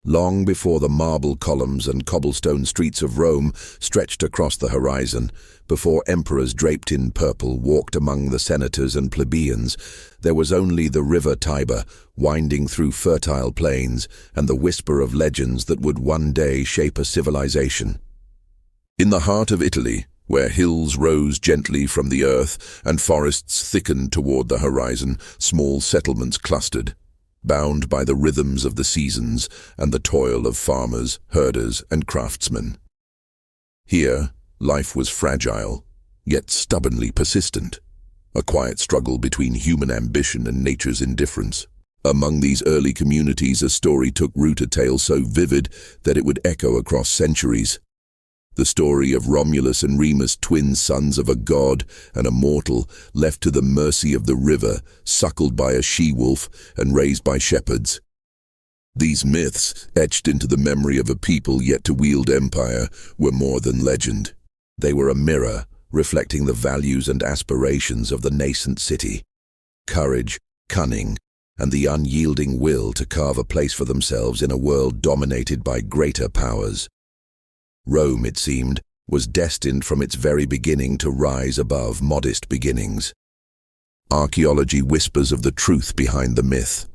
Long before the marble columns and cobblestone streets of Rome stretched across the horizon, before emperors draped in purple walked among the senators and plebeians, there was only the river Tiber winding through fertile plains and the whisper of legends that would one day shape a civilization. In the heart of Italy, where hills rose gently from the earth and forests thickened toward the horizon, small settlements clustered, bound by the rhythms of the seasons and the toil of farmers, herders, and craftsmen. Here, life was fragile, yet stubbornly persistent, a quiet struggle between human ambition and nature's indifference. Among these early communities, a story took root, a tale so vivid that it would echo across centuries. The story of Romulus and Remus, twin sons of a god and a mortal, left to the mercy of the river, suckled by a she-wolf and raised by shepherds. These myths, etched into the memory of a people yet to wield empire, were more than legend. They were a mirror, reflecting the values and aspirations of the nascent city. Courage, cunning, and the unyielding will to carve a place for themselves in a world dominated by greater powers. Rome, it seemed, was destined from its very beginning to rise above modest beginnings. Archaeology whispers of the truth behind the myth.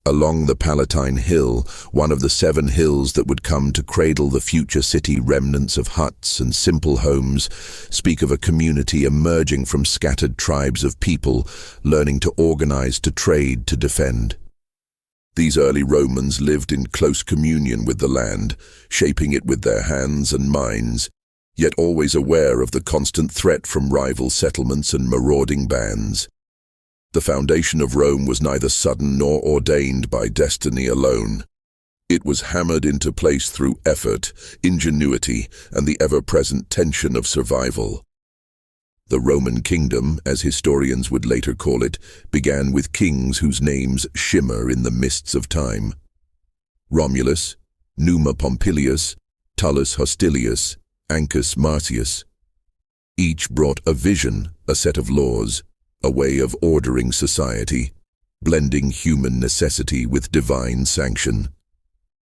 Along the Palatine Hill, one of the 7 hills that would come to cradle the future city, remnants of huts and simple homes speak of a community emerging from scattered tribes of people, learning to organize, to trade, to defend. These early Romans lived in close communion with the land, shaping it with their hands and minds, yet always aware of the constant threat from rival settlements and marauding bands. The foundation of Rome was neither sudden nor ordained by destiny alone. It was hammered into place through effort, ingenuity, and the ever-present tension of survival. The Roman kingdom, as historians would later call it, began with kings whose names shimmer in the mists of time. Romulus, Numa Pompilius, Tullus Hostilius, Ancus Marcius. Each brought a vision, a set of laws, a way of ordering society, blending human necessity with divine sanction.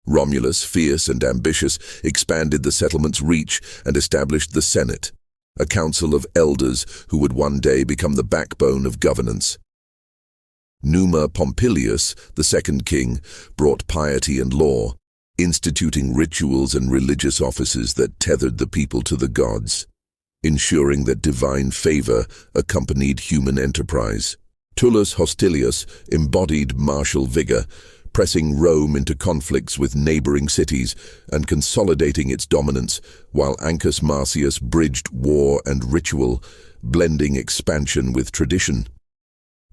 Romulus, fierce and ambitious, expanded the settlement's reach and established the Senate, a council of elders who would one day become the backbone of governance. Numa Pompilius, the second king, brought piety and law, instituting rituals and religious offices that tethered the people to the gods, ensuring that divine favor accompanied human enterprise. Tullus Hostilius embodied martial vigor, pressing Rome into conflicts with neighboring cities and consolidating its dominance, while Ancus Marcius bridged war and ritual, blending expansion with tradition.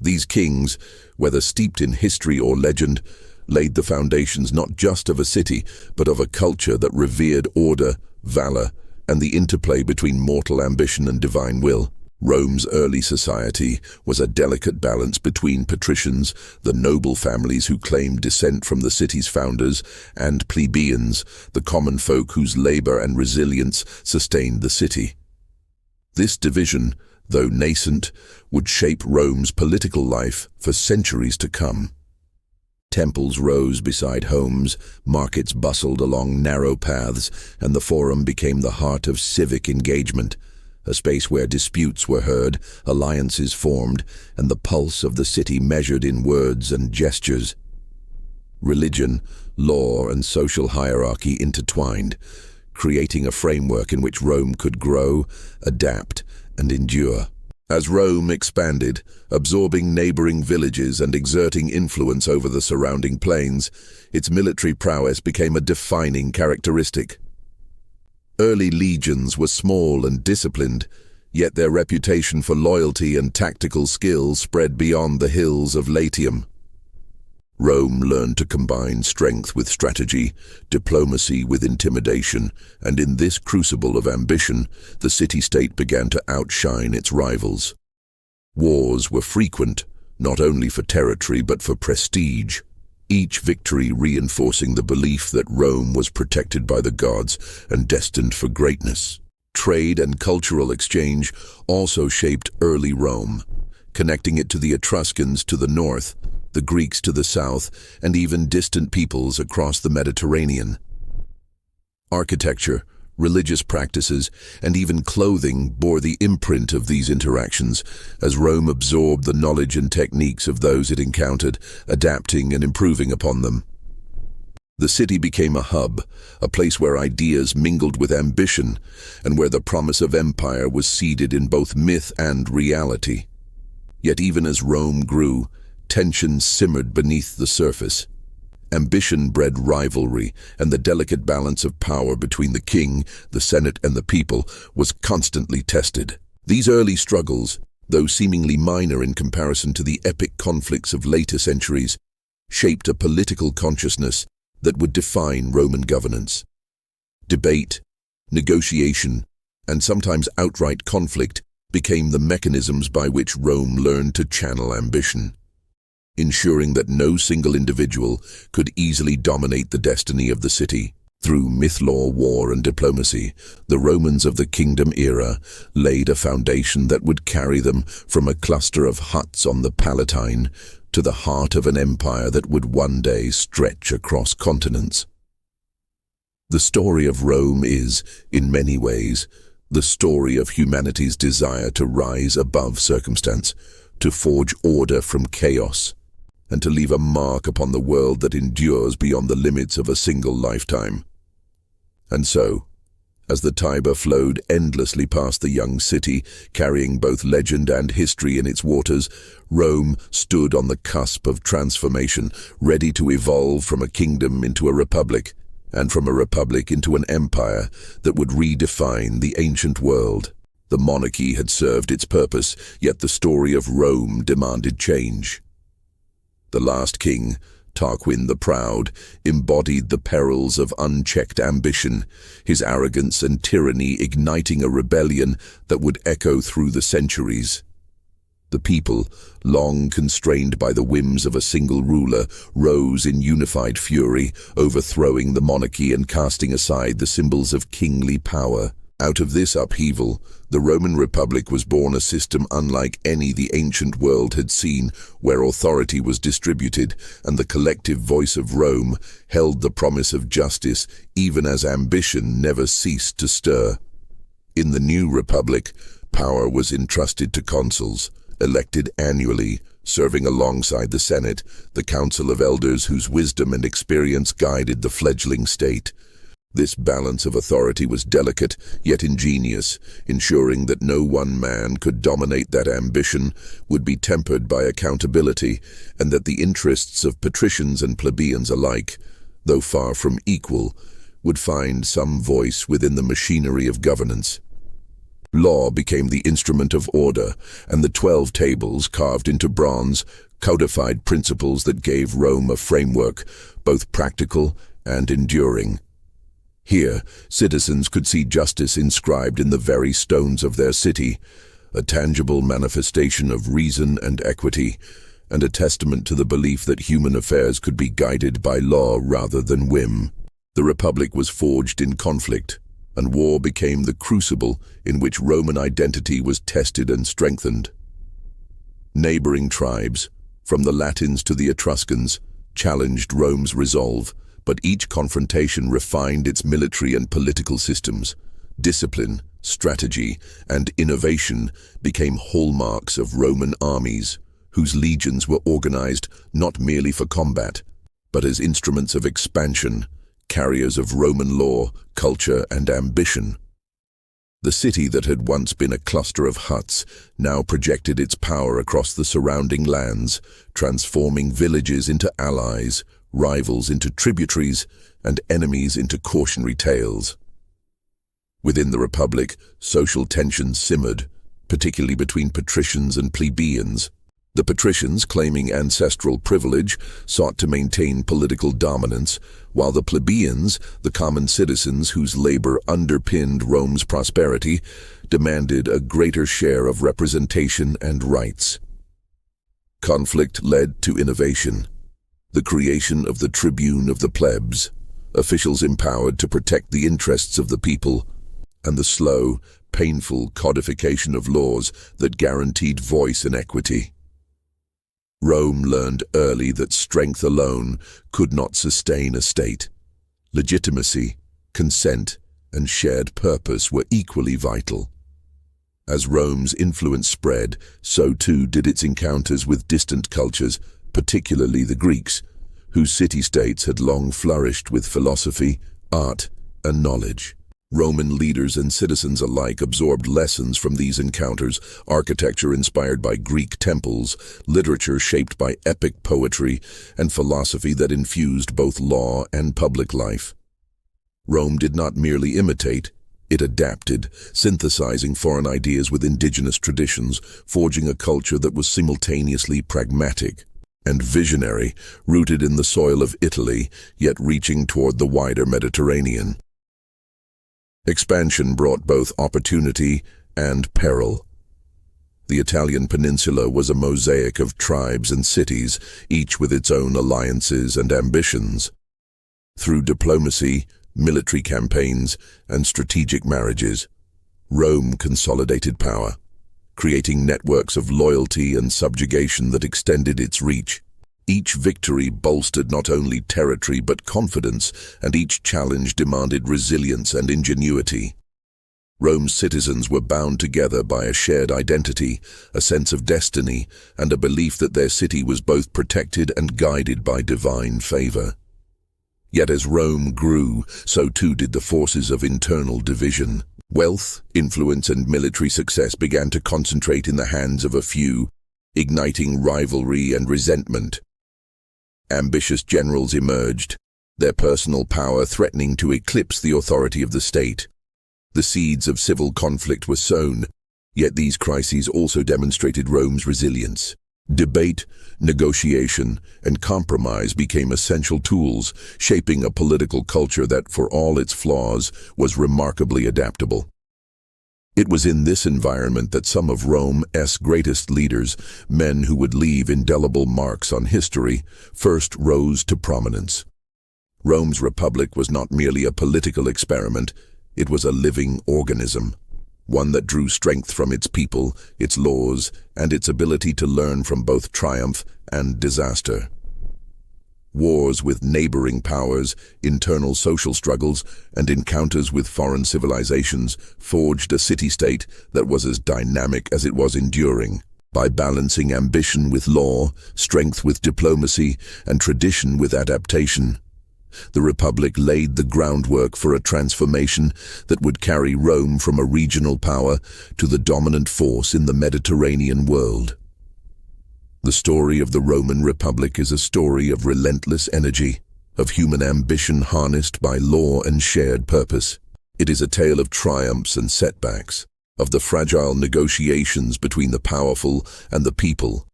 These kings, whether steeped in history or legend, laid the foundations not just of a city, but of a culture that revered order, valor, and the interplay between mortal ambition and divine will. Rome's early society was a delicate balance between patricians, the noble families who claimed descent from the city's founders, and plebeians, the common folk whose labor and resilience sustained the city. This division, though nascent, would shape Rome's political life for centuries to come. Temples rose beside homes, markets bustled along narrow paths, and the Forum became the heart of civic engagement, a space where disputes were heard, alliances formed, and the pulse of the city measured in words and gestures. Religion, law, and social hierarchy intertwined, creating a framework in which Rome could grow, adapt, and endure. As Rome expanded, absorbing neighboring villages and exerting influence over the surrounding plains, its military prowess became a defining characteristic. Early legions were small and disciplined, yet their reputation for loyalty and tactical skill spread beyond the hills of Latium. Rome learned to combine strength with strategy, diplomacy with intimidation, and in this crucible of ambition, the city-state began to outshine its rivals. Wars were frequent, not only for territory but for prestige, each victory reinforcing the belief that Rome was protected by the gods and destined for greatness. Trade and cultural exchange also shaped early Rome, connecting it to the Etruscans to the north the Greeks to the south, and even distant peoples across the Mediterranean. Architecture, religious practices, and even clothing bore the imprint of these interactions, as Rome absorbed the knowledge and techniques of those it encountered, adapting and improving upon them. The city became a hub, a place where ideas mingled with ambition, and where the promise of empire was seeded in both myth and reality. Yet even as Rome grew, tensions simmered beneath the surface. Ambition bred rivalry, and the delicate balance of power between the king, the Senate, and the people was constantly tested. These early struggles, though seemingly minor in comparison to the epic conflicts of later centuries, shaped a political consciousness that would define Roman governance. Debate, negotiation, and sometimes outright conflict became the mechanisms by which Rome learned to channel ambition, ensuring that no single individual could easily dominate the destiny of the city. Through myth, law, war, and diplomacy, the Romans of the Kingdom era laid a foundation that would carry them from a cluster of huts on the Palatine to the heart of an empire that would one day stretch across continents. The story of Rome is, in many ways, the story of humanity's desire to rise above circumstance, to forge order from chaos, and to leave a mark upon the world that endures beyond the limits of a single lifetime. And so, as the Tiber flowed endlessly past the young city, carrying both legend and history in its waters, Rome stood on the cusp of transformation, ready to evolve from a kingdom into a republic, and from a republic into an empire that would redefine the ancient world. The monarchy had served its purpose, yet the story of Rome demanded change. The last king, Tarquin the Proud, embodied the perils of unchecked ambition, his arrogance and tyranny igniting a rebellion that would echo through the centuries. The people, long constrained by the whims of a single ruler, rose in unified fury, overthrowing the monarchy and casting aside the symbols of kingly power. Out of this upheaval, the Roman Republic was born, a system unlike any the ancient world had seen, where authority was distributed and the collective voice of Rome held the promise of justice even as ambition never ceased to stir. In the new Republic, power was entrusted to consuls, elected annually, serving alongside the Senate, the Council of Elders whose wisdom and experience guided the fledgling state. This balance of authority was delicate, yet ingenious, ensuring that no one man could dominate, that ambition would be tempered by accountability, and that the interests of patricians and plebeians alike, though far from equal, would find some voice within the machinery of governance. Law became the instrument of order, and the 12 tables carved into bronze codified principles that gave Rome a framework, both practical and enduring. Here, citizens could see justice inscribed in the very stones of their city, a tangible manifestation of reason and equity, and a testament to the belief that human affairs could be guided by law rather than whim. The Republic was forged in conflict, and war became the crucible in which Roman identity was tested and strengthened. Neighboring tribes, from the Latins to the Etruscans, challenged Rome's resolve, but each confrontation refined its military and political systems. Discipline, strategy, and innovation became hallmarks of Roman armies, whose legions were organized not merely for combat, but as instruments of expansion, carriers of Roman law, culture, and ambition. The city that had once been a cluster of huts now projected its power across the surrounding lands, transforming villages into allies, rivals into tributaries, and enemies into cautionary tales. Within the Republic, social tensions simmered, particularly between patricians and plebeians. The patricians, claiming ancestral privilege, sought to maintain political dominance, while the plebeians, the common citizens whose labor underpinned Rome's prosperity, demanded a greater share of representation and rights. Conflict led to innovation. The creation of the tribune of the plebs, officials empowered to protect the interests of the people, and the slow, painful codification of laws that guaranteed voice and equity. Rome learned early that strength alone could not sustain a state. Legitimacy, consent, and shared purpose were equally vital. As Rome's influence spread, so too did its encounters with distant cultures, particularly the Greeks, whose city-states had long flourished with philosophy, art, and knowledge. Roman leaders and citizens alike absorbed lessons from these encounters: architecture inspired by Greek temples, literature shaped by epic poetry, and philosophy that infused both law and public life. Rome did not merely imitate, it adapted, synthesizing foreign ideas with indigenous traditions, forging a culture that was simultaneously pragmatic and visionary, rooted in the soil of Italy, yet reaching toward the wider Mediterranean. Expansion brought both opportunity and peril. The Italian peninsula was a mosaic of tribes and cities, each with its own alliances and ambitions. Through diplomacy, military campaigns, and strategic marriages, Rome consolidated power, creating networks of loyalty and subjugation that extended its reach. Each victory bolstered not only territory but confidence, and each challenge demanded resilience and ingenuity. Rome's citizens were bound together by a shared identity, a sense of destiny, and a belief that their city was both protected and guided by divine favor. Yet as Rome grew, so too did the forces of internal division. Wealth, influence, and military success began to concentrate in the hands of a few, igniting rivalry and resentment. Ambitious generals emerged, their personal power threatening to eclipse the authority of the state. The seeds of civil conflict were sown, yet these crises also demonstrated Rome's resilience. Debate, negotiation, and compromise became essential tools, shaping a political culture that, for all its flaws, was remarkably adaptable. It was in this environment that some of Rome's greatest leaders, men who would leave indelible marks on history, first rose to prominence. Rome's republic was not merely a political experiment, it was a living organism, one that drew strength from its people, its laws, and its ability to learn from both triumph and disaster. Wars with neighboring powers, internal social struggles, and encounters with foreign civilizations forged a city-state that was as dynamic as it was enduring. By balancing ambition with law, strength with diplomacy, and tradition with adaptation, the Republic laid the groundwork for a transformation that would carry Rome from a regional power to the dominant force in the Mediterranean world. The story of the Roman Republic is a story of relentless energy, of human ambition harnessed by law and shared purpose. It is a tale of triumphs and setbacks, of the fragile negotiations between the powerful and the people,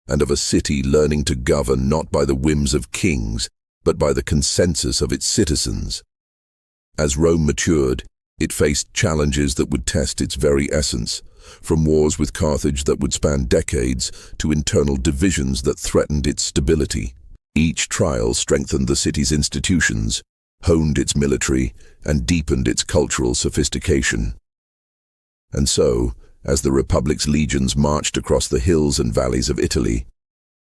and of a city learning to govern not by the whims of kings, but by the consensus of its citizens. As Rome matured, it faced challenges that would test its very essence, from wars with Carthage that would span decades to internal divisions that threatened its stability. Each trial strengthened the city's institutions, honed its military, and deepened its cultural sophistication. And so, as the Republic's legions marched across the hills and valleys of Italy,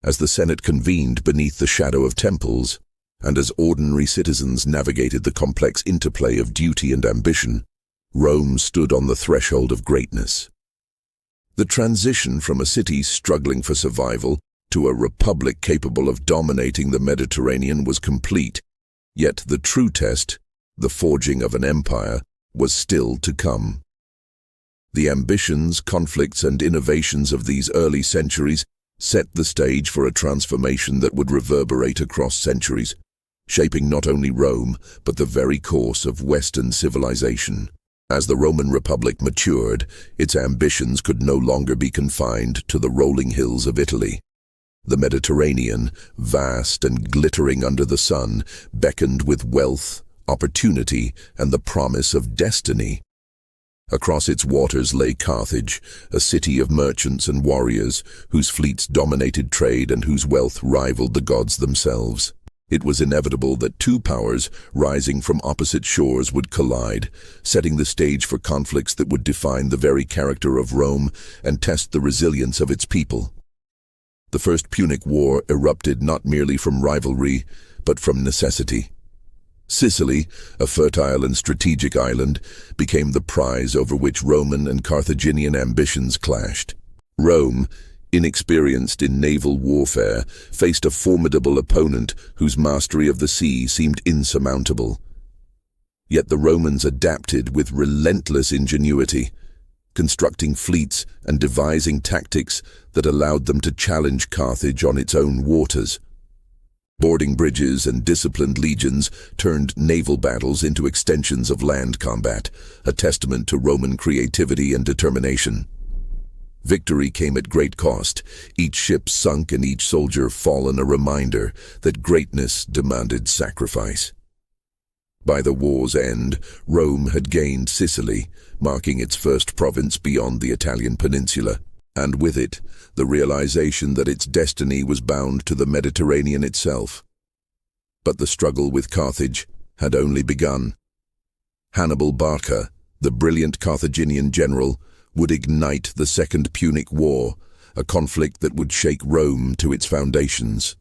as the Senate convened beneath the shadow of temples, and as ordinary citizens navigated the complex interplay of duty and ambition, Rome stood on the threshold of greatness. The transition from a city struggling for survival to a republic capable of dominating the Mediterranean was complete, yet the true test, the forging of an empire, was still to come. The ambitions, conflicts, and innovations of these early centuries set the stage for a transformation that would reverberate across centuries, shaping not only Rome, but the very course of Western civilization. As the Roman Republic matured, its ambitions could no longer be confined to the rolling hills of Italy. The Mediterranean, vast and glittering under the sun, beckoned with wealth, opportunity, and the promise of destiny. Across its waters lay Carthage, a city of merchants and warriors, whose fleets dominated trade and whose wealth rivaled the gods themselves. It was inevitable that two powers, rising from opposite shores, would collide, setting the stage for conflicts that would define the very character of Rome and test the resilience of its people. The First Punic War erupted not merely from rivalry, but from necessity. Sicily, a fertile and strategic island, became the prize over which Roman and Carthaginian ambitions clashed. Rome, inexperienced in naval warfare, faced a formidable opponent whose mastery of the sea seemed insurmountable. Yet the Romans adapted with relentless ingenuity, constructing fleets and devising tactics that allowed them to challenge Carthage on its own waters. Boarding bridges and disciplined legions turned naval battles into extensions of land combat, a testament to Roman creativity and determination. Victory came at great cost, each ship sunk and each soldier fallen, a reminder that greatness demanded sacrifice. By the war's end, Rome had gained Sicily, marking its first province beyond the Italian peninsula, and with it, the realization that its destiny was bound to the Mediterranean itself. But the struggle with Carthage had only begun. Hannibal Barca, the brilliant Carthaginian general, would ignite the Second Punic War, a conflict that would shake Rome to its foundations.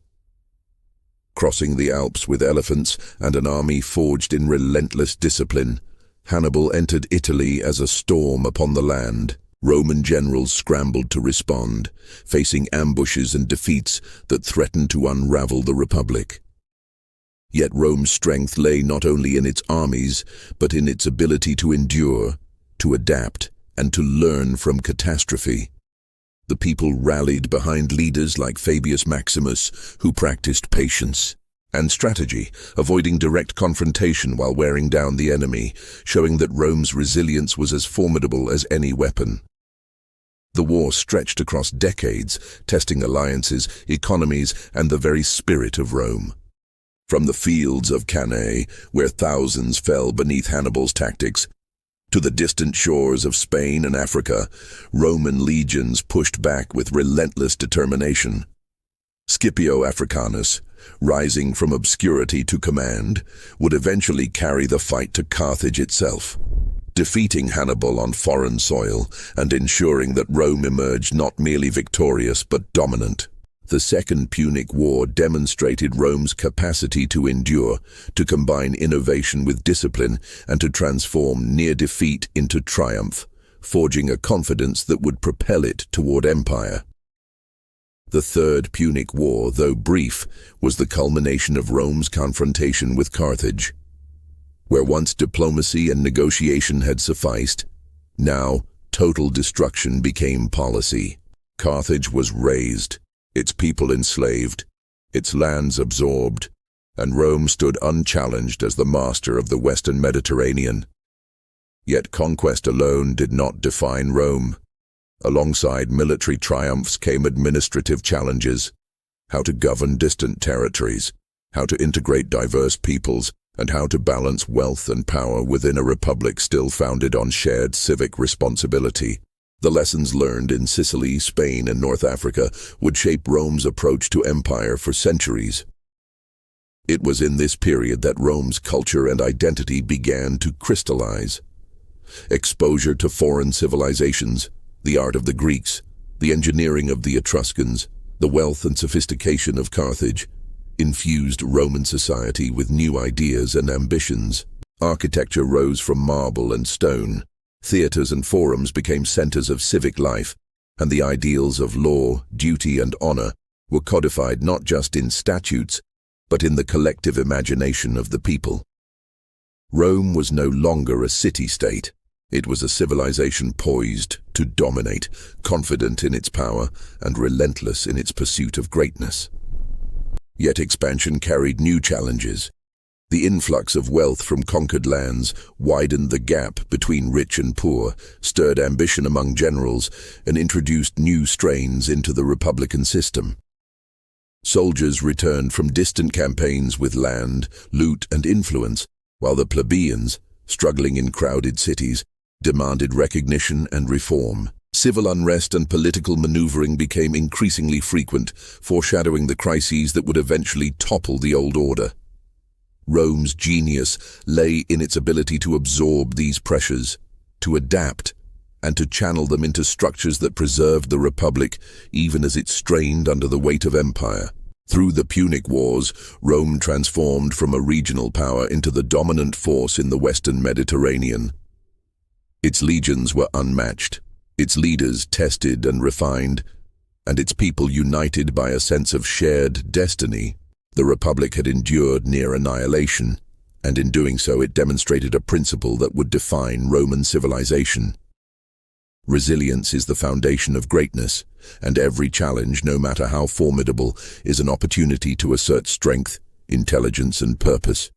Crossing the Alps with elephants and an army forged in relentless discipline, Hannibal entered Italy as a storm upon the land. Roman generals scrambled to respond, facing ambushes and defeats that threatened to unravel the Republic. Yet Rome's strength lay not only in its armies, but in its ability to endure, to adapt, and to learn from catastrophe. The people rallied behind leaders like Fabius Maximus, who practiced patience and strategy, avoiding direct confrontation while wearing down the enemy, showing that Rome's resilience was as formidable as any weapon. The war stretched across decades, testing alliances, economies, and the very spirit of Rome. From the fields of Cannae, where thousands fell beneath Hannibal's tactics, to the distant shores of Spain and Africa, Roman legions pushed back with relentless determination. Scipio Africanus, rising from obscurity to command, would eventually carry the fight to Carthage itself, defeating Hannibal on foreign soil and ensuring that Rome emerged not merely victorious but dominant. The Second Punic War demonstrated Rome's capacity to endure, to combine innovation with discipline, and to transform near defeat into triumph, forging a confidence that would propel it toward empire. The Third Punic War, though brief, was the culmination of Rome's confrontation with Carthage. Where once diplomacy and negotiation had sufficed, now total destruction became policy. Carthage was razed, its people enslaved, its lands absorbed, and Rome stood unchallenged as the master of the Western Mediterranean. Yet conquest alone did not define Rome. Alongside military triumphs came administrative challenges: how to govern distant territories, how to integrate diverse peoples, and how to balance wealth and power within a republic still founded on shared civic responsibility. The lessons learned in Sicily, Spain, and North Africa would shape Rome's approach to empire for centuries. It was in this period that Rome's culture and identity began to crystallize. Exposure to foreign civilizations, the art of the Greeks, the engineering of the Etruscans, the wealth and sophistication of Carthage, infused Roman society with new ideas and ambitions. Architecture rose from marble and stone. Theaters and forums became centers of civic life, and the ideals of law, duty, and honor were codified not just in statutes, but in the collective imagination of the people. Rome was no longer a city-state. It was a civilization poised to dominate, confident in its power and relentless in its pursuit of greatness. Yet expansion carried new challenges. The influx of wealth from conquered lands widened the gap between rich and poor, stirred ambition among generals, and introduced new strains into the republican system. Soldiers returned from distant campaigns with land, loot, and influence, while the plebeians, struggling in crowded cities, demanded recognition and reform. Civil unrest and political maneuvering became increasingly frequent, foreshadowing the crises that would eventually topple the old order. Rome's genius lay in its ability to absorb these pressures, to adapt, and to channel them into structures that preserved the Republic even as it strained under the weight of empire. Through the Punic Wars, Rome transformed from a regional power into the dominant force in the Western Mediterranean. Its legions were unmatched, its leaders tested and refined, and its people united by a sense of shared destiny. The Republic had endured near annihilation, and in doing so it demonstrated a principle that would define Roman civilization. Resilience is the foundation of greatness, and every challenge, no matter how formidable, is an opportunity to assert strength, intelligence, and purpose.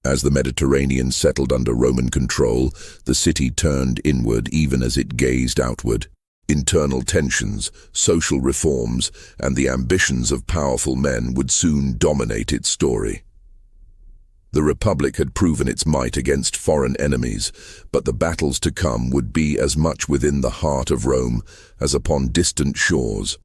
As the Mediterranean settled under Roman control, the city turned inward even as it gazed outward. Internal tensions, social reforms, and the ambitions of powerful men would soon dominate its story. The Republic had proven its might against foreign enemies, but the battles to come would be as much within the heart of Rome as upon distant shores.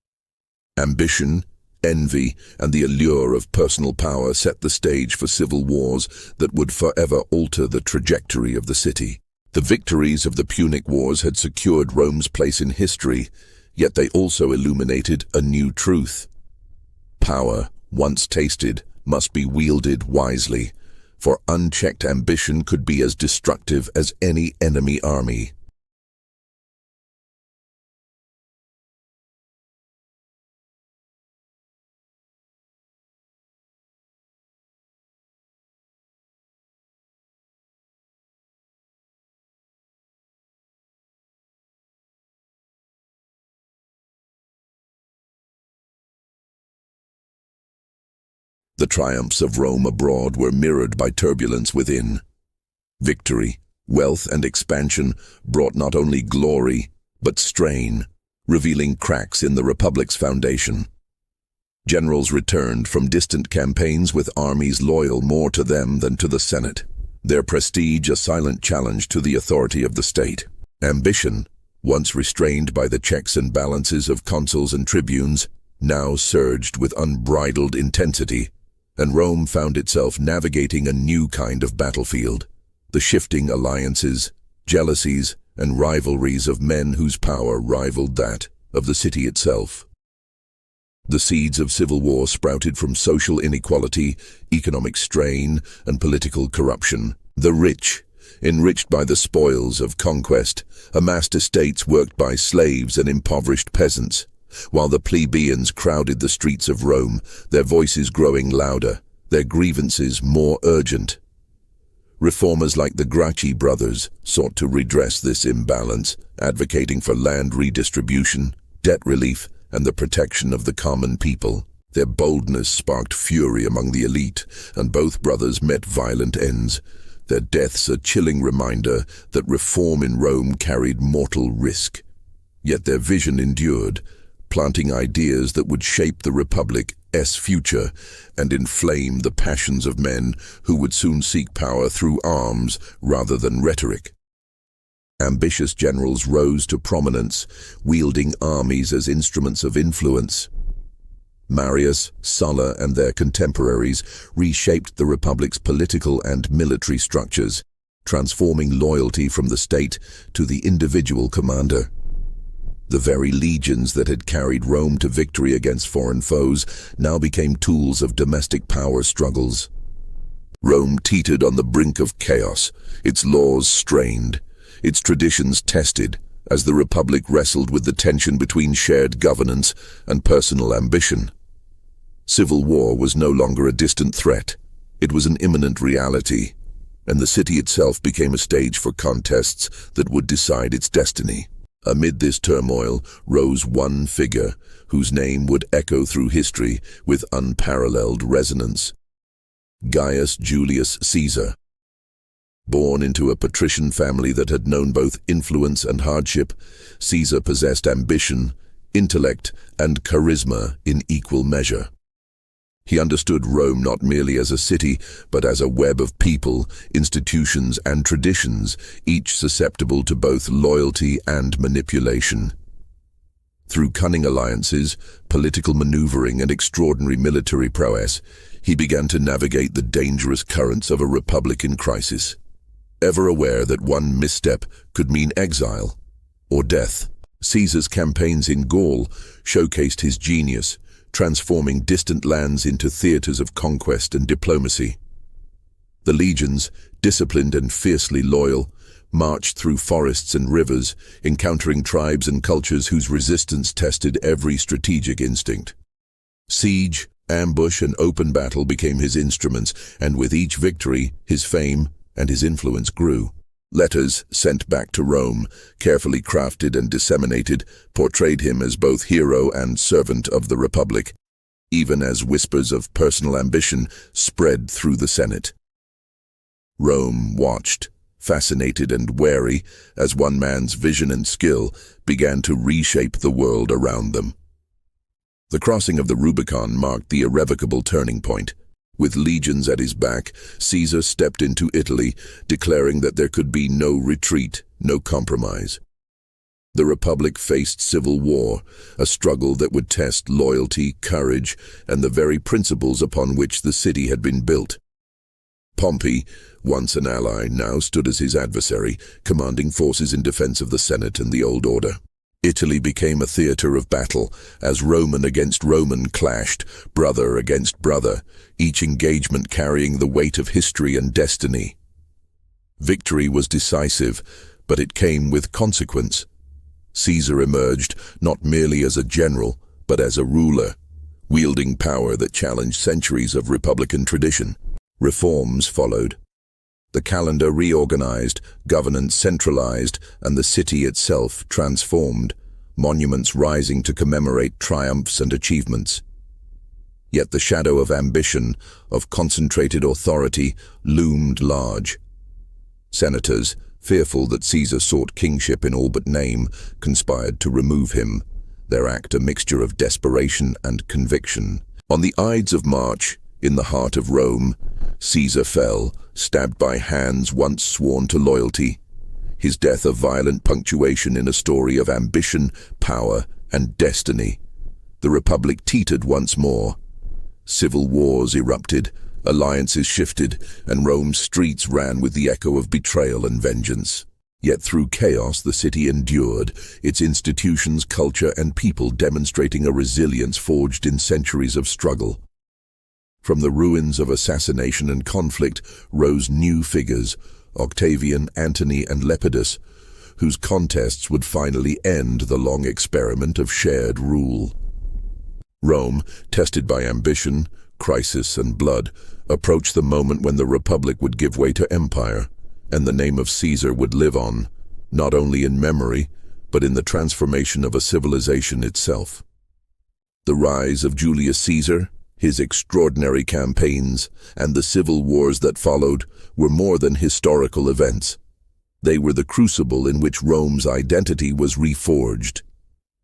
Ambition, envy, and the allure of personal power set the stage for civil wars that would forever alter the trajectory of the city. The victories of the Punic Wars had secured Rome's place in history, yet they also illuminated a new truth. Power, once tasted, must be wielded wisely, for unchecked ambition could be as destructive as any enemy army. The triumphs of Rome abroad were mirrored by turbulence within. Victory, wealth, and expansion brought not only glory, but strain, revealing cracks in the Republic's foundation. Generals returned from distant campaigns with armies loyal more to them than to the Senate, their prestige a silent challenge to the authority of the state. Ambition, once restrained by the checks and balances of consuls and tribunes, now surged with unbridled intensity, and Rome found itself navigating a new kind of battlefield, the shifting alliances, jealousies, and rivalries of men whose power rivaled that of the city itself. The seeds of civil war sprouted from social inequality, economic strain, and political corruption. The rich, enriched by the spoils of conquest, amassed estates worked by slaves and impoverished peasants, while the plebeians crowded the streets of Rome, their voices growing louder, their grievances more urgent. Reformers like the Gracchi brothers sought to redress this imbalance, advocating for land redistribution, debt relief, and the protection of the common people. Their boldness sparked fury among the elite, and both brothers met violent ends, their deaths a chilling reminder that reform in Rome carried mortal risk. Yet their vision endured, planting ideas that would shape the Republic's future and inflame the passions of men who would soon seek power through arms rather than rhetoric. Ambitious generals rose to prominence, wielding armies as instruments of influence. Marius, Sulla, and their contemporaries reshaped the Republic's political and military structures, transforming loyalty from the state to the individual commander. The very legions that had carried Rome to victory against foreign foes now became tools of domestic power struggles. Rome teetered on the brink of chaos, its laws strained, its traditions tested, as the Republic wrestled with the tension between shared governance and personal ambition. Civil war was no longer a distant threat. It was an imminent reality, and the city itself became a stage for contests that would decide its destiny. Amid this turmoil rose one figure whose name would echo through history with unparalleled resonance: Gaius Julius Caesar. Born into a patrician family that had known both influence and hardship, Caesar possessed ambition, intellect, and charisma in equal measure. He understood Rome not merely as a city, but as a web of people, institutions, and traditions, each susceptible to both loyalty and manipulation. Through cunning alliances, political maneuvering, and extraordinary military prowess, he began to navigate the dangerous currents of a republic in crisis. ever aware that one misstep could mean exile or death. Caesar's campaigns in Gaul showcased his genius, transforming distant lands into theaters of conquest and diplomacy. The legions, disciplined and fiercely loyal, marched through forests and rivers, encountering tribes and cultures whose resistance tested every strategic instinct. Siege, ambush, and open battle became his instruments, and with each victory, his fame and his influence grew. Letters sent back to Rome, carefully crafted and disseminated, portrayed him as both hero and servant of the Republic, even as whispers of personal ambition spread through the Senate. Rome watched, fascinated and wary, as one man's vision and skill began to reshape the world around them. The crossing of the Rubicon marked the irrevocable turning point. With legions at his back, Caesar stepped into Italy, declaring that there could be no retreat, no compromise. The Republic faced civil war, a struggle that would test loyalty, courage, and the very principles upon which the city had been built. Pompey, once an ally, now stood as his adversary, commanding forces in defense of the Senate and the old order. Italy became a theater of battle, as Roman against Roman clashed, brother against brother, each engagement carrying the weight of history and destiny. Victory was decisive, but it came with consequence. Caesar emerged not merely as a general, but as a ruler, wielding power that challenged centuries of republican tradition. Reforms followed. The calendar reorganized, governance centralized, and the city itself transformed, monuments rising to commemorate triumphs and achievements. Yet the shadow of ambition, of concentrated authority, loomed large. Senators, fearful that Caesar sought kingship in all but name, conspired to remove him, their act a mixture of desperation and conviction. On the Ides of March, in the heart of Rome, Caesar fell, stabbed by hands once sworn to loyalty, his death a violent punctuation in a story of ambition, power, and destiny. The Republic teetered once more. Civil wars erupted, alliances shifted, and Rome's streets ran with the echo of betrayal and vengeance. Yet through chaos the city endured, its institutions, culture, and people demonstrating a resilience forged in centuries of struggle. From the ruins of assassination and conflict rose new figures, Octavian, Antony, and Lepidus, whose contests would finally end the long experiment of shared rule. Rome, tested by ambition, crisis, and blood, approached the moment when the Republic would give way to empire, and the name of Caesar would live on, not only in memory, but in the transformation of a civilization itself. The rise of Julius Caesar, his extraordinary campaigns, and the civil wars that followed were more than historical events. They were the crucible in which Rome's identity was reforged.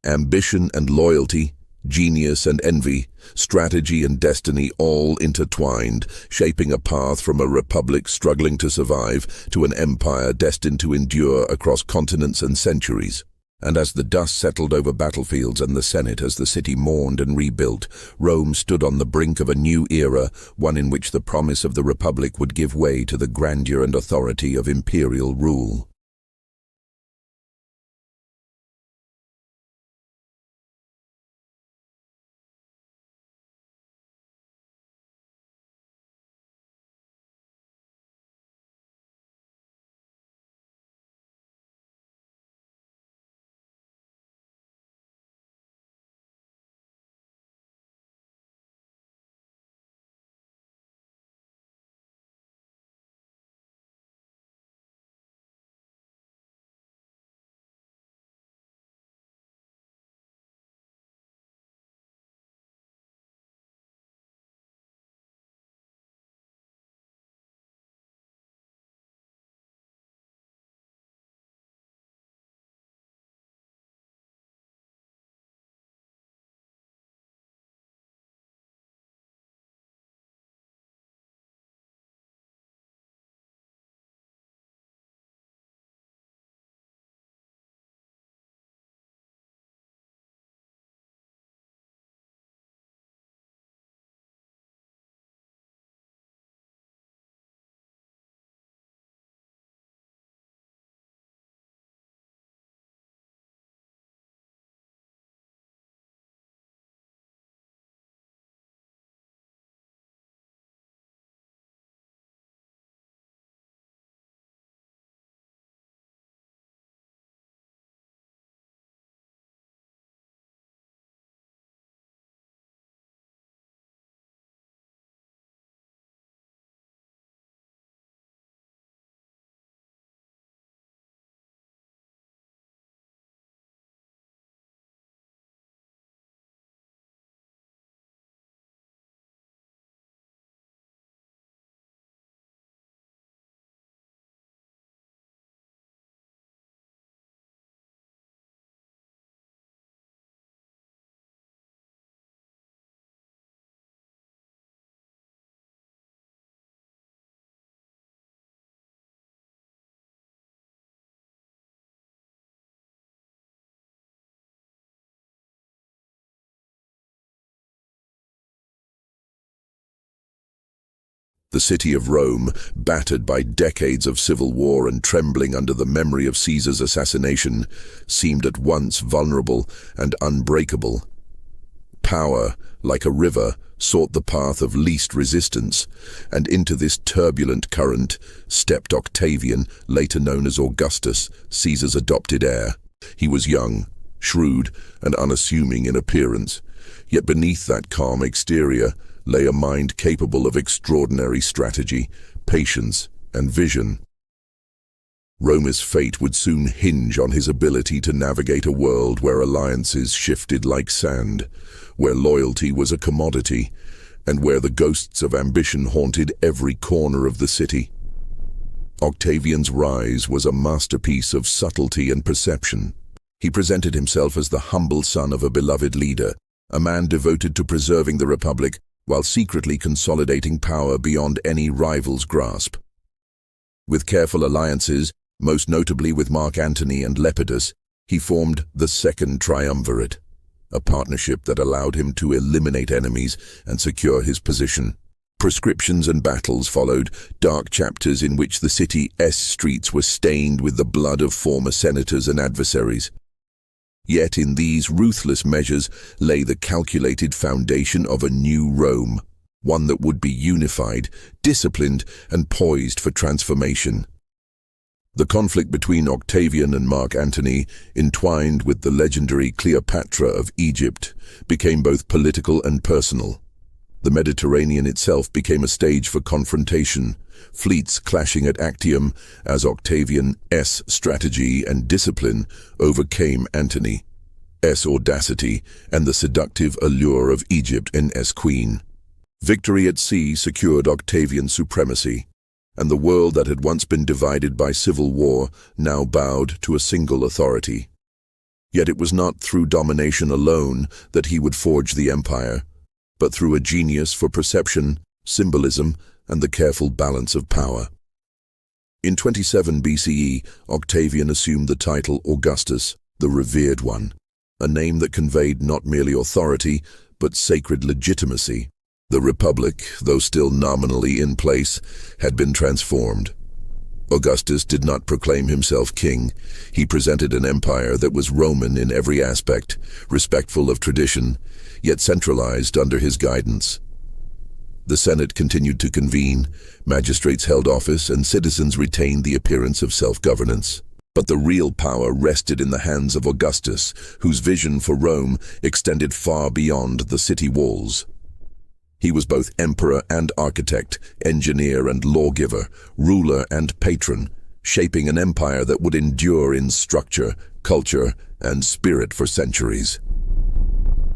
Ambition and loyalty, genius and envy, strategy and destiny all intertwined, shaping a path from a republic struggling to survive to an empire destined to endure across continents and centuries. And as the dust settled over battlefields and the Senate, as the city mourned and rebuilt, Rome stood on the brink of a new era, one in which the promise of the Republic would give way to the grandeur and authority of imperial rule. The city of Rome, battered by decades of civil war and trembling under the memory of Caesar's assassination, seemed at once vulnerable and unbreakable. Power, like a river, sought the path of least resistance, and into this turbulent current stepped Octavian, later known as Augustus, Caesar's adopted heir. He was young, shrewd, and unassuming in appearance, yet beneath that calm exterior lay a mind capable of extraordinary strategy, patience, and vision. Rome's fate would soon hinge on his ability to navigate a world where alliances shifted like sand, where loyalty was a commodity, and where the ghosts of ambition haunted every corner of the city. Octavian's rise was a masterpiece of subtlety and perception. He presented himself as the humble son of a beloved leader, a man devoted to preserving the Republic while secretly consolidating power beyond any rival's grasp. With careful alliances, most notably with Mark Antony and Lepidus, he formed the Second Triumvirate, a partnership that allowed him to eliminate enemies and secure his position. Proscriptions and battles followed, dark chapters in which the city's streets were stained with the blood of former senators and adversaries. Yet in these ruthless measures lay the calculated foundation of a new Rome, one that would be unified, disciplined, and poised for transformation. The conflict between Octavian and Mark Antony, entwined with the legendary Cleopatra of Egypt, became both political and personal. The Mediterranean itself became a stage for confrontation, fleets clashing at Actium as Octavian's strategy and discipline overcame Antony's audacity and the seductive allure of Egypt's queen. Victory at sea secured Octavian's supremacy, and the world that had once been divided by civil war now bowed to a single authority. Yet it was not through domination alone that he would forge the empire, but through a genius for perception, symbolism, and the careful balance of power. In 27 BCE, Octavian assumed the title Augustus, the Revered One, a name that conveyed not merely authority, but sacred legitimacy. The Republic, though still nominally in place, had been transformed. Augustus did not proclaim himself king. He presented an empire that was Roman in every aspect, respectful of tradition, yet centralized under his guidance. The Senate continued to convene, magistrates held office, and citizens retained the appearance of self-governance. But the real power rested in the hands of Augustus, whose vision for Rome extended far beyond the city walls. He was both emperor and architect, engineer and lawgiver, ruler and patron, shaping an empire that would endure in structure, culture, and spirit for centuries.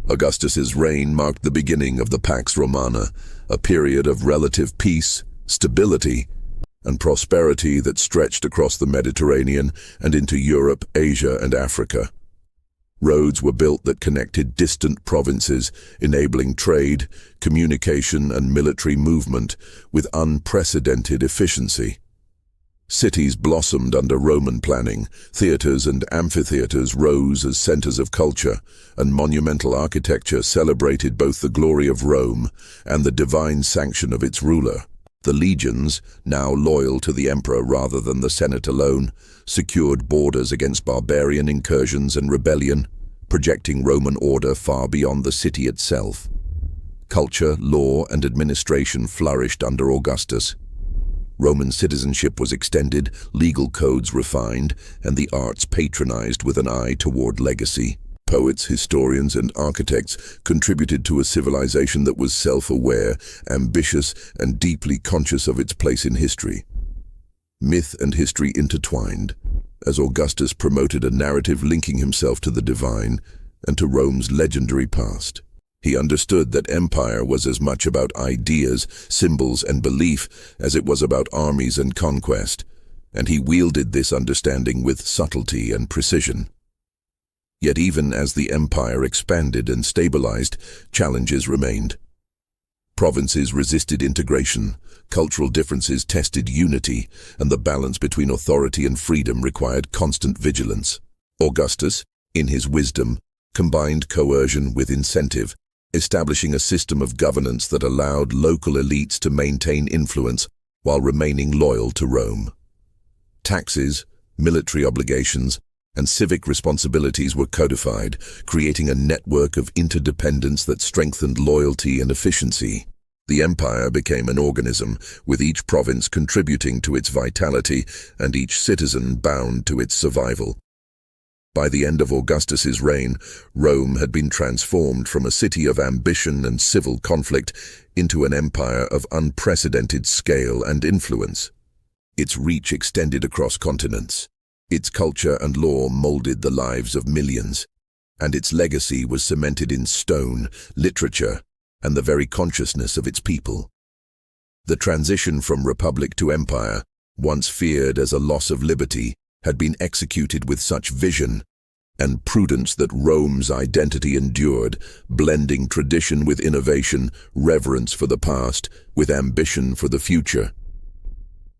Augustus's reign marked the beginning of the Pax Romana, a period of relative peace, stability, and prosperity that stretched across the Mediterranean and into Europe, Asia, and Africa. Roads were built that connected distant provinces, enabling trade, communication, and military movement with unprecedented efficiency. Cities blossomed under Roman planning, theaters and amphitheaters rose as centers of culture, and monumental architecture celebrated both the glory of Rome and the divine sanction of its ruler. The legions, now loyal to the emperor rather than the Senate alone, secured borders against barbarian incursions and rebellion, projecting Roman order far beyond the city itself. Culture, law, and administration flourished under Augustus. Roman citizenship was extended, legal codes refined, and the arts patronized with an eye toward legacy. Poets, historians, and architects contributed to a civilization that was self-aware, ambitious, and deeply conscious of its place in history. Myth and history intertwined, as Augustus promoted a narrative linking himself to the divine and to Rome's legendary past. He understood that empire was as much about ideas, symbols, and belief as it was about armies and conquest, and he wielded this understanding with subtlety and precision. Yet even as the empire expanded and stabilized, challenges remained. Provinces resisted integration, cultural differences tested unity, and the balance between authority and freedom required constant vigilance. Augustus, in his wisdom, combined coercion with incentive, establishing a system of governance that allowed local elites to maintain influence while remaining loyal to Rome. Taxes, military obligations, and civic responsibilities were codified, creating a network of interdependence that strengthened loyalty and efficiency. The empire became an organism, with each province contributing to its vitality and each citizen bound to its survival. By the end of Augustus's reign, Rome had been transformed from a city of ambition and civil conflict into an empire of unprecedented scale and influence. Its reach extended across continents. Its culture and law molded the lives of millions, and its legacy was cemented in stone, literature, and the very consciousness of its people. The transition from republic to empire, once feared as a loss of liberty, had been executed with such vision and prudence that Rome's identity endured, blending tradition with innovation, reverence for the past with ambition for the future.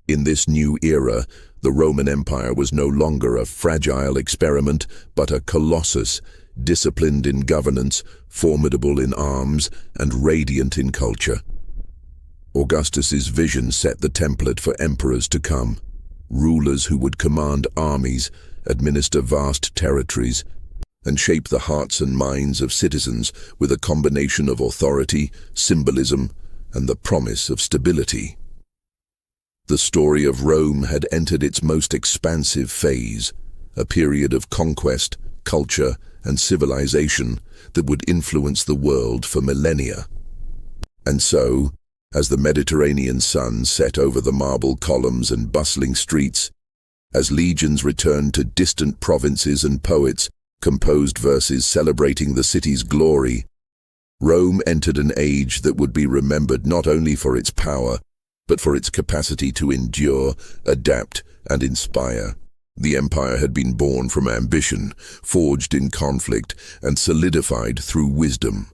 In this new era, the Roman Empire was no longer a fragile experiment, but a colossus, disciplined in governance, formidable in arms, and radiant in culture. Augustus's vision set the template for emperors to come, rulers who would command armies, administer vast territories, and shape the hearts and minds of citizens with a combination of authority, symbolism, and the promise of stability. The story of Rome had entered its most expansive phase, a period of conquest, culture, and civilization that would influence the world for millennia. And so, as the Mediterranean sun set over the marble columns and bustling streets, as legions returned to distant provinces and poets composed verses celebrating the city's glory, Rome entered an age that would be remembered not only for its power, but for its capacity to endure, adapt, and inspire. The empire had been born from ambition, forged in conflict, and solidified through wisdom.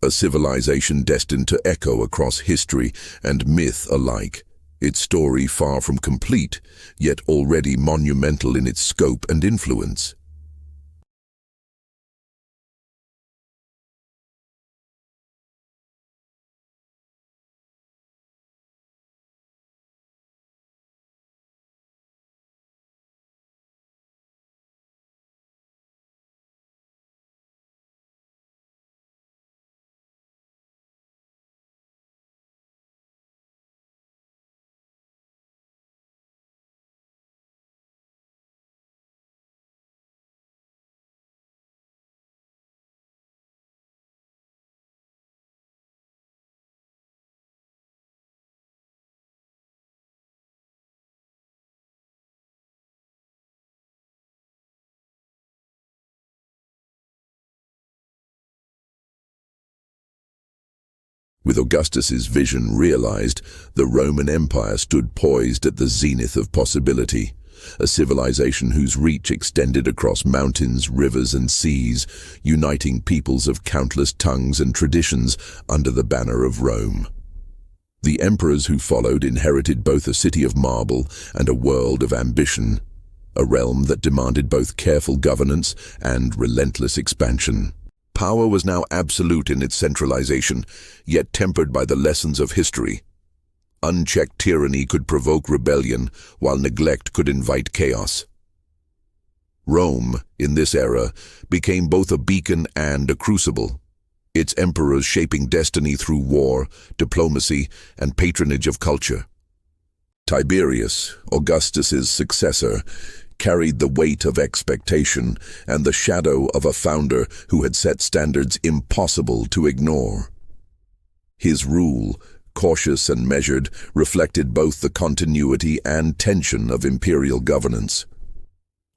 A civilization destined to echo across history and myth alike, its story far from complete, yet already monumental in its scope and influence. With Augustus's vision realized, the Roman Empire stood poised at the zenith of possibility, a civilization whose reach extended across mountains, rivers, and seas, uniting peoples of countless tongues and traditions under the banner of Rome. The emperors who followed inherited both a city of marble and a world of ambition, a realm that demanded both careful governance and relentless expansion. Power was now absolute in its centralization, yet tempered by the lessons of history. Unchecked tyranny could provoke rebellion, while neglect could invite chaos. Rome, in this era, became both a beacon and a crucible, its emperors shaping destiny through war, diplomacy, and patronage of culture. Tiberius, Augustus's successor, carried the weight of expectation and the shadow of a founder who had set standards impossible to ignore. His rule, cautious and measured, reflected both the continuity and tension of imperial governance.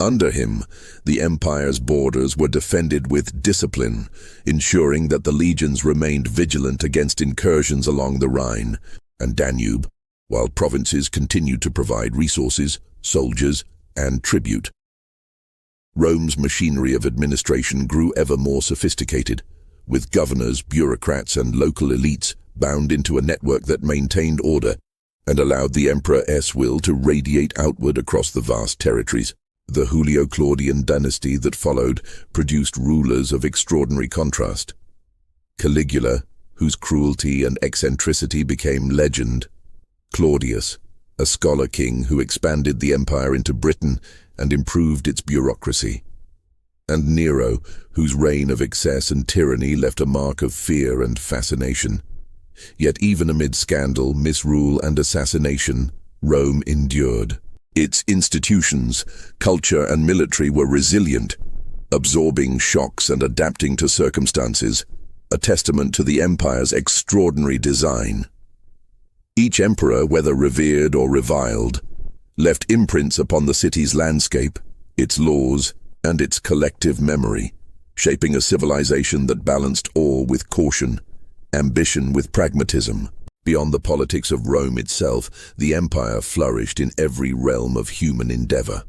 Under him, the empire's borders were defended with discipline, ensuring that the legions remained vigilant against incursions along the Rhine and Danube, while provinces continued to provide resources, soldiers, and tribute. Rome's machinery of administration grew ever more sophisticated, with governors, bureaucrats, and local elites bound into a network that maintained order and allowed the emperor's will to radiate outward across the vast territories. The Julio-Claudian dynasty that followed produced rulers of extraordinary contrast. Caligula, whose cruelty and eccentricity became legend. Claudius, a scholar king who expanded the empire into Britain and improved its bureaucracy. And Nero, whose reign of excess and tyranny left a mark of fear and fascination. Yet even amid scandal, misrule, and assassination, Rome endured. Its institutions, culture, and military were resilient, absorbing shocks and adapting to circumstances, a testament to the empire's extraordinary design. Each emperor, whether revered or reviled, left imprints upon the city's landscape, its laws, and its collective memory, shaping a civilization that balanced awe with caution, ambition with pragmatism. Beyond the politics of Rome itself, the empire flourished in every realm of human endeavor.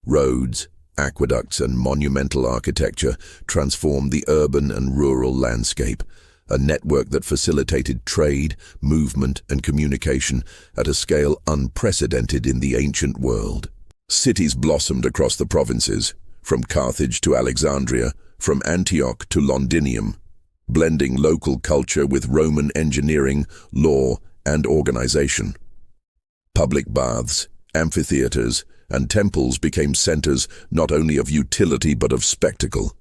Roads, aqueducts, and monumental architecture transformed the urban and rural landscape, a network that facilitated trade, movement, and communication at a scale unprecedented in the ancient world. Cities blossomed across the provinces, from Carthage to Alexandria, from Antioch to Londinium, blending local culture with Roman engineering, law, and organization. Public baths, amphitheaters, and temples became centers not only of utility but of spectacle,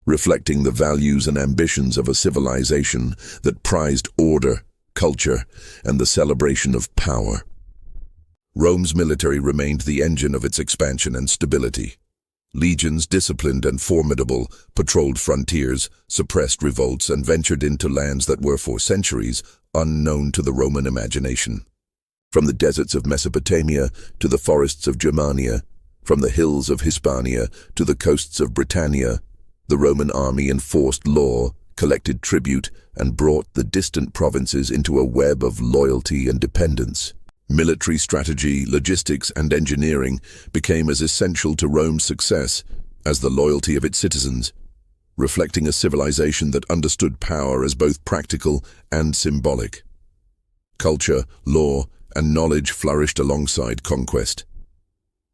reflecting the values and ambitions of a civilization that prized order, culture, and the celebration of power. Rome's military remained the engine of its expansion and stability. Legions, disciplined and formidable, patrolled frontiers, suppressed revolts, and ventured into lands that were for centuries unknown to the Roman imagination. From the deserts of Mesopotamia to the forests of Germania, from the hills of Hispania to the coasts of Britannia, the Roman army enforced law, collected tribute, and brought the distant provinces into a web of loyalty and dependence. Military strategy, logistics, and engineering became as essential to Rome's success as the loyalty of its citizens, reflecting a civilization that understood power as both practical and symbolic. Culture, law, and knowledge flourished alongside conquest.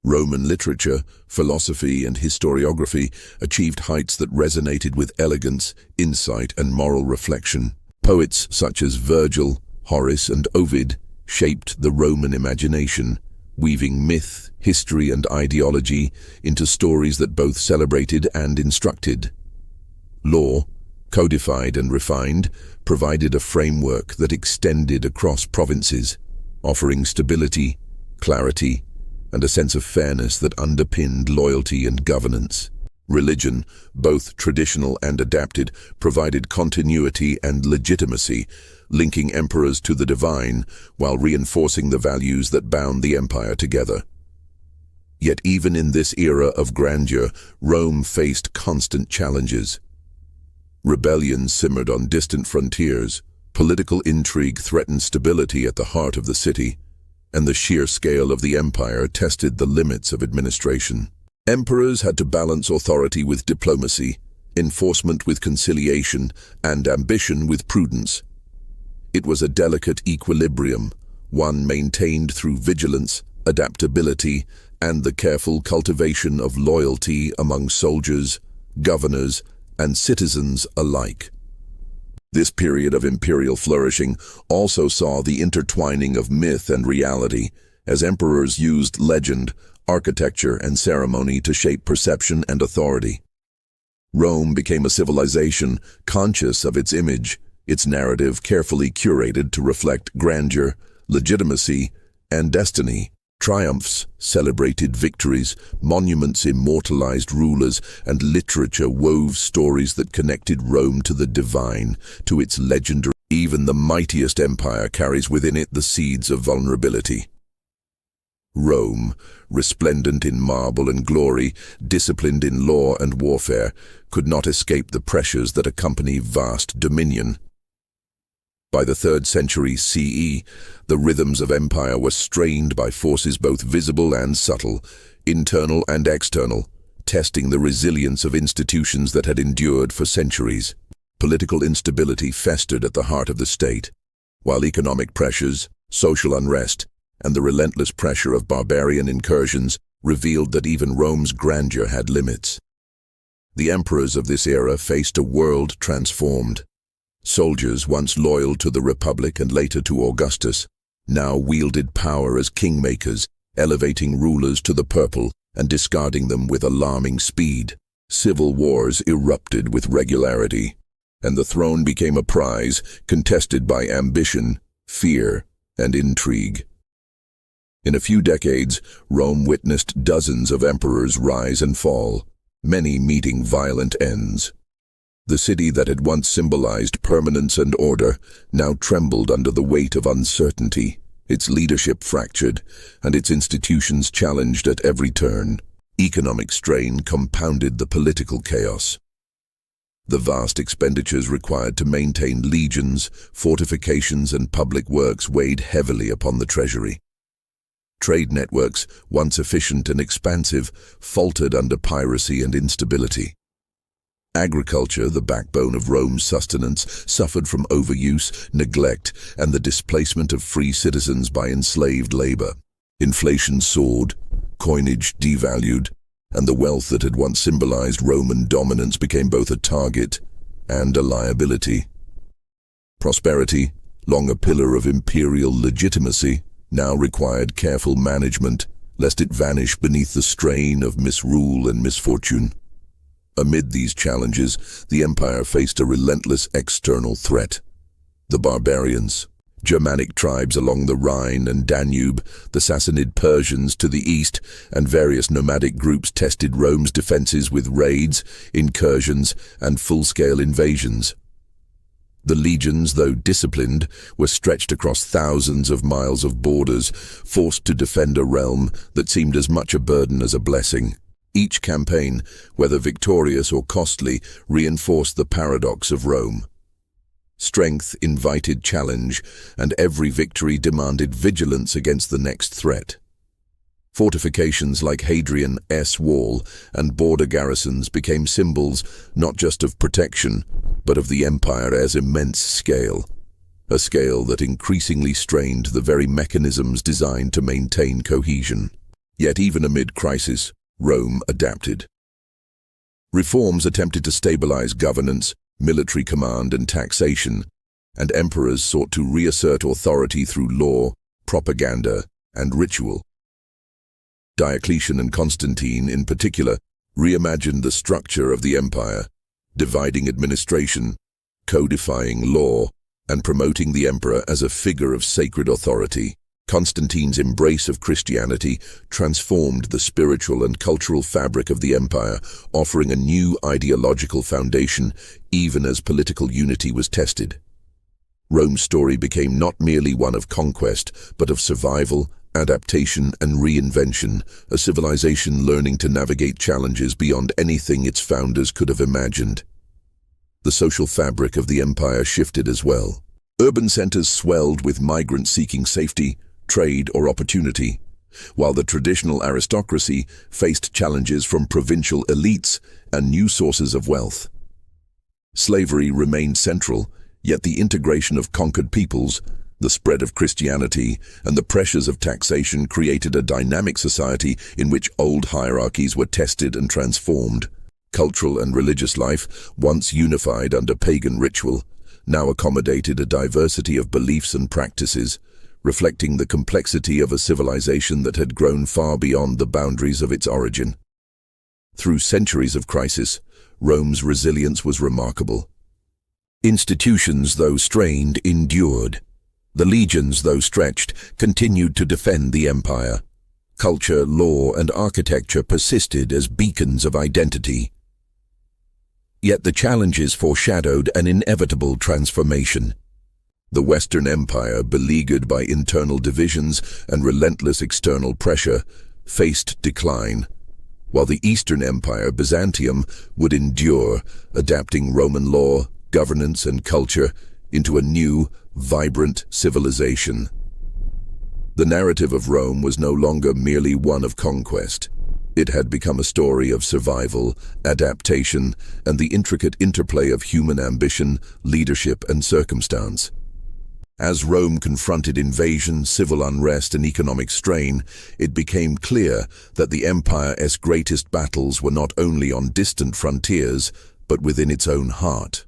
Roman literature, philosophy, and historiography achieved heights that resonated with elegance, insight, and moral reflection. Poets such as Virgil, Horace, and Ovid shaped the Roman imagination, weaving myth, history, and ideology into stories that both celebrated and instructed. Law, codified and refined, provided a framework that extended across provinces, offering stability, clarity, and a sense of fairness that underpinned loyalty and governance. Religion, both traditional and adapted, provided continuity and legitimacy, linking emperors to the divine while reinforcing the values that bound the empire together. Yet even in this era of grandeur, Rome faced constant challenges. Rebellions simmered on distant frontiers, political intrigue threatened stability at the heart of the city, and the sheer scale of the empire tested the limits of administration. Emperors had to balance authority with diplomacy, enforcement with conciliation, and ambition with prudence. It was a delicate equilibrium, one maintained through vigilance, adaptability, and the careful cultivation of loyalty among soldiers, governors, and citizens alike. This period of imperial flourishing also saw the intertwining of myth and reality, as emperors used legend, architecture, and ceremony to shape perception and authority. Rome became a civilization conscious of its image, its narrative carefully curated to reflect grandeur, legitimacy, and destiny. Triumphs celebrated victories, monuments immortalized rulers, and literature wove stories that connected Rome to the divine, to its legendary. Even the mightiest empire carries within it the seeds of vulnerability. Rome, resplendent in marble and glory, disciplined in law and warfare, could not escape the pressures that accompany vast dominion. By the 3rd century CE, the rhythms of empire were strained by forces both visible and subtle, internal and external, testing the resilience of institutions that had endured for centuries. Political instability festered at the heart of the state, while economic pressures, social unrest, and the relentless pressure of barbarian incursions revealed that even Rome's grandeur had limits. The emperors of this era faced a world transformed. Soldiers, once loyal to the Republic and later to Augustus, now wielded power as kingmakers, elevating rulers to the purple and discarding them with alarming speed. Civil wars erupted with regularity, and the throne became a prize contested by ambition, fear, and intrigue. In a few decades, Rome witnessed dozens of emperors rise and fall, many meeting violent ends. The city that had once symbolized permanence and order now trembled under the weight of uncertainty, its leadership fractured, and its institutions challenged at every turn. Economic strain compounded the political chaos. The vast expenditures required to maintain legions, fortifications, and public works weighed heavily upon the treasury. Trade networks, once efficient and expansive, faltered under piracy and instability. Agriculture, the backbone of Rome's sustenance, suffered from overuse, neglect, and the displacement of free citizens by enslaved labor. Inflation soared, coinage devalued, and the wealth that had once symbolized Roman dominance became both a target and a liability. Prosperity, long a pillar of imperial legitimacy, now required careful management, lest it vanish beneath the strain of misrule and misfortune. Amid these challenges, the empire faced a relentless external threat. The barbarians, Germanic tribes along the Rhine and Danube, the Sassanid Persians to the east, and various nomadic groups tested Rome's defenses with raids, incursions, and full-scale invasions. The legions, though disciplined, were stretched across thousands of miles of borders, forced to defend a realm that seemed as much a burden as a blessing. Each campaign, whether victorious or costly, reinforced the paradox of Rome. Strength invited challenge, and every victory demanded vigilance against the next threat. Fortifications like Hadrian's Wall and border garrisons became symbols not just of protection, but of the empire's immense scale, a scale that increasingly strained the very mechanisms designed to maintain cohesion. Yet even amid crisis, Rome adapted. Reforms attempted to stabilize governance, military command, and taxation, and emperors sought to reassert authority through law, propaganda, and ritual. Diocletian and Constantine, in particular, reimagined the structure of the empire, dividing administration, codifying law, and promoting the emperor as a figure of sacred authority. Constantine's embrace of Christianity transformed the spiritual and cultural fabric of the empire, offering a new ideological foundation even as political unity was tested. Rome's story became not merely one of conquest, but of survival, adaptation, and reinvention, a civilization learning to navigate challenges beyond anything its founders could have imagined. The social fabric of the empire shifted as well. Urban centers swelled with migrants seeking safety, trade, or opportunity, while the traditional aristocracy faced challenges from provincial elites and new sources of wealth. Slavery remained central, yet the integration of conquered peoples, the spread of Christianity, and the pressures of taxation created a dynamic society in which old hierarchies were tested and transformed. Cultural and religious life, once unified under pagan ritual, now accommodated a diversity of beliefs and practices, reflecting the complexity of a civilization that had grown far beyond the boundaries of its origin. Through centuries of crisis, Rome's resilience was remarkable. Institutions, though strained, endured. The legions, though stretched, continued to defend the empire. Culture, law, and architecture persisted as beacons of identity. Yet the challenges foreshadowed an inevitable transformation. The Western Empire, beleaguered by internal divisions and relentless external pressure, faced decline, while the Eastern Empire, Byzantium, would endure, adapting Roman law, governance, and culture into a new, vibrant civilization. The narrative of Rome was no longer merely one of conquest. It had become a story of survival, adaptation, and the intricate interplay of human ambition, leadership, and circumstance. As Rome confronted invasion, civil unrest, and economic strain, it became clear that the empire's greatest battles were not only on distant frontiers, but within its own heart.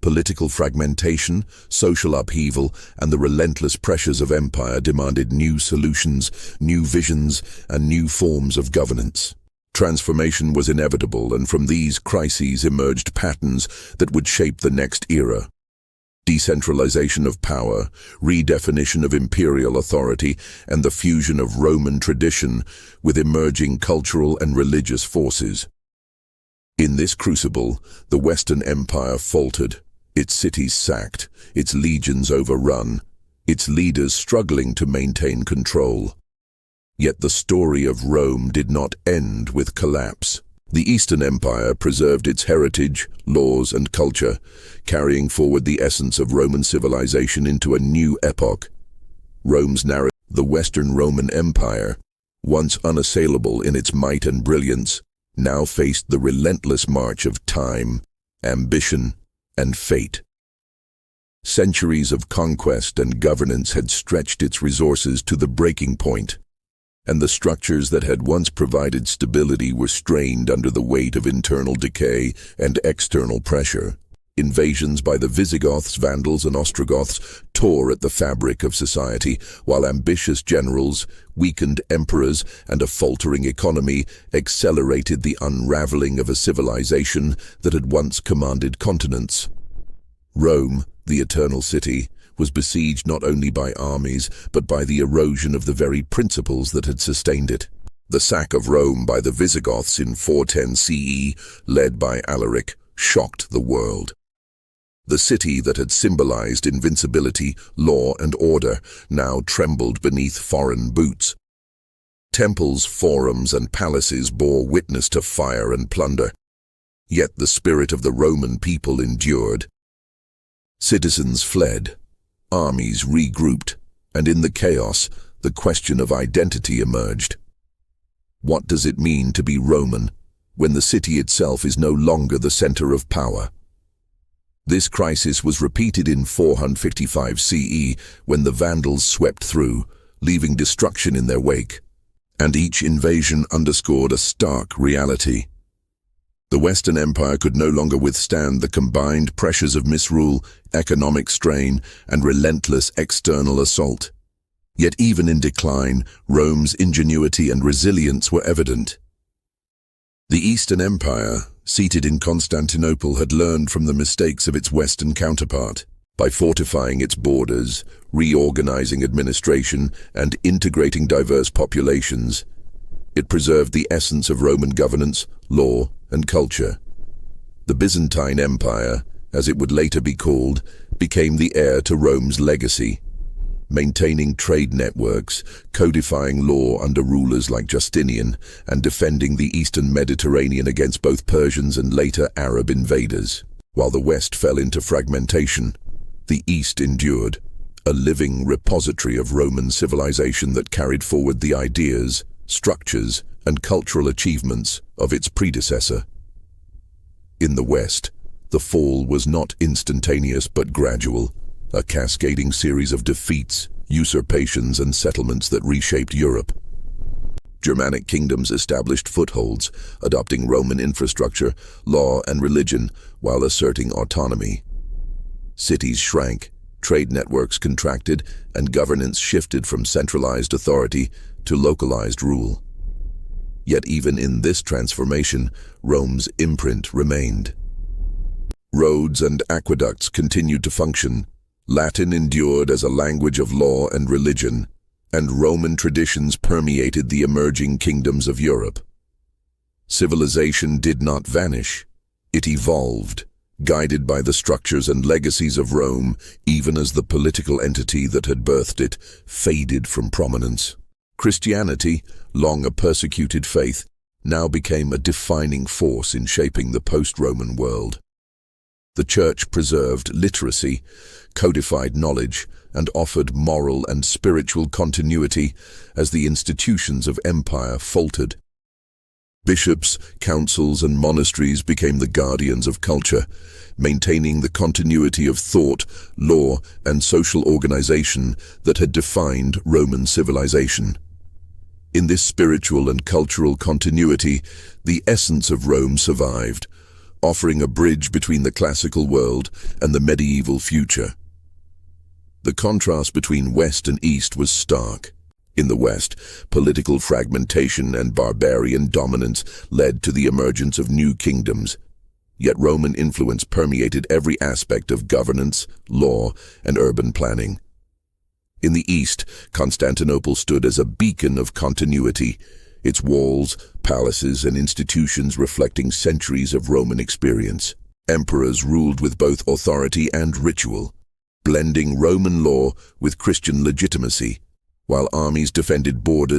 Political fragmentation, social upheaval, and the relentless pressures of empire demanded new solutions, new visions, and new forms of governance. Transformation was inevitable, and from these crises emerged patterns that would shape the next era. Decentralization of power, redefinition of imperial authority, and the fusion of Roman tradition with emerging cultural and religious forces. In this crucible, the Western Empire faltered, its cities sacked, its legions overrun, its leaders struggling to maintain control. Yet the story of Rome did not end with collapse. The Eastern Empire preserved its heritage, laws, and culture, carrying forward the essence of Roman civilization into a new epoch. Rome's narrative, the Western Roman Empire, once unassailable in its might and brilliance, now faced the relentless march of time, ambition, and fate. Centuries of conquest and governance had stretched its resources to the breaking point, and the structures that had once provided stability were strained under the weight of internal decay and external pressure. Invasions by the Visigoths, Vandals, and Ostrogoths tore at the fabric of society, while ambitious generals, weakened emperors, and a faltering economy accelerated the unraveling of a civilization that had once commanded continents. Rome, the Eternal City, was besieged not only by armies, but by the erosion of the very principles that had sustained it. The sack of Rome by the Visigoths in 410 CE, led by Alaric, shocked the world. The city that had symbolized invincibility, law, and order now trembled beneath foreign boots. Temples, forums, and palaces bore witness to fire and plunder. Yet the spirit of the Roman people endured. Citizens fled, armies regrouped, and in the chaos, the question of identity emerged. What does it mean to be Roman when the city itself is no longer the center of power? This crisis was repeated in 455 CE when the Vandals swept through, leaving destruction in their wake. And each invasion underscored a stark reality. The Western Empire could no longer withstand the combined pressures of misrule, economic strain, and relentless external assault. Yet even in decline, Rome's ingenuity and resilience were evident. The Eastern Empire, seated in Constantinople, had learned from the mistakes of its Western counterpart. By fortifying its borders, reorganizing administration, and integrating diverse populations, it preserved the essence of Roman governance, law, and culture. The Byzantine Empire, as it would later be called, became the heir to Rome's legacy, maintaining trade networks, codifying law under rulers like Justinian, and defending the Eastern Mediterranean against both Persians and later Arab invaders. While the West fell into fragmentation, the East endured, a living repository of Roman civilization that carried forward the ideas, structures, and cultural achievements of its predecessor. In the West, the fall was not instantaneous but gradual, a cascading series of defeats, usurpations, and settlements that reshaped Europe. Germanic kingdoms established footholds, adopting Roman infrastructure, law, and religion while asserting autonomy. Cities shrank, trade networks contracted, and governance shifted from centralized authority to localized rule. Yet even in this transformation, Rome's imprint remained. Roads and aqueducts continued to function. Latin endured as a language of law and religion, and Roman traditions permeated the emerging kingdoms of Europe. Civilization did not vanish. It evolved, guided by the structures and legacies of Rome, even as the political entity that had birthed it faded from prominence. Christianity, long a persecuted faith, now became a defining force in shaping the post-Roman world. The Church preserved literacy, codified knowledge, and offered moral and spiritual continuity as the institutions of empire faltered. Bishops, councils, and monasteries became the guardians of culture, maintaining the continuity of thought, law, and social organization that had defined Roman civilization. In this spiritual and cultural continuity, the essence of Rome survived, offering a bridge between the classical world and the medieval future. The contrast between West and East was stark. In the West, political fragmentation and barbarian dominance led to the emergence of new kingdoms. Yet Roman influence permeated every aspect of governance, law, and urban planning. In the East, Constantinople stood as a beacon of continuity, its walls, palaces, and institutions reflecting centuries of Roman experience. Emperors ruled with both authority and ritual, blending Roman law with Christian legitimacy, while armies defended borders